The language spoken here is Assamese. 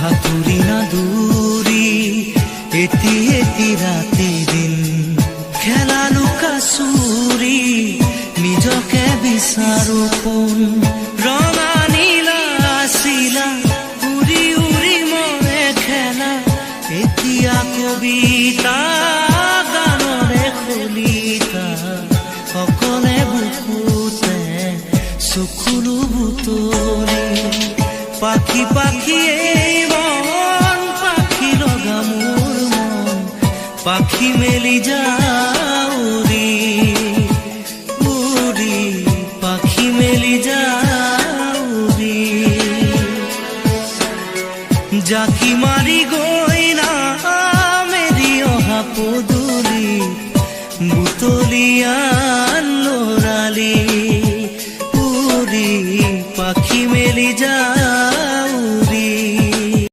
হাতুৰি না দূৰি এটি এটি ৰাতি দিন খেলা লুকা চুৰি নিজকে বিচাৰো কোন ৰঙা নীলা আছিলা উৰি উৰি মনে খেলা এতিয়া কবিতা গানৰে খলিতা অকলে বুকুতে চকুলো বুটলি পাখি পাখি এই মন পাখি লগা মোৰ মন পাখি মেলি যাউৰি উৰি পাখি মেলি যাউৰি জাকি মাৰি গৈ না মেলি অহা পদূলি বুটলিয়া লৰালি উৰি পাখি মেলি যা